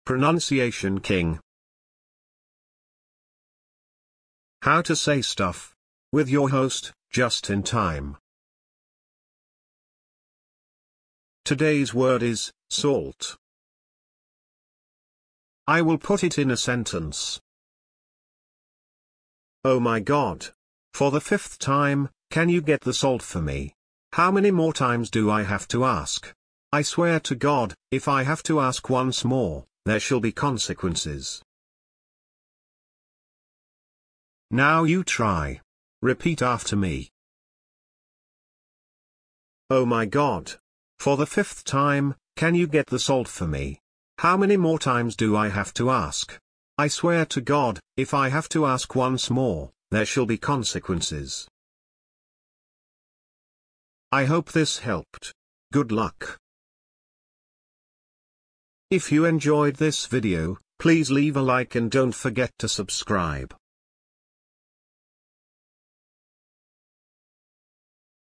Pronunciation King. How to say stuff. With your host, Just in Time. Today's word is salt. I will put it in a sentence. Oh my God. For the 5th time, can you get the salt for me? How many more times do I have to ask? I swear to God, if I have to ask once more, there shall be consequences. Now you try. Repeat after me. Oh my God. For the 5th time, can you get the salt for me? How many more times do I have to ask? I swear to God, if I have to ask once more, there shall be consequences. I hope this helped. Good luck. If you enjoyed this video, please leave a like and don't forget to subscribe.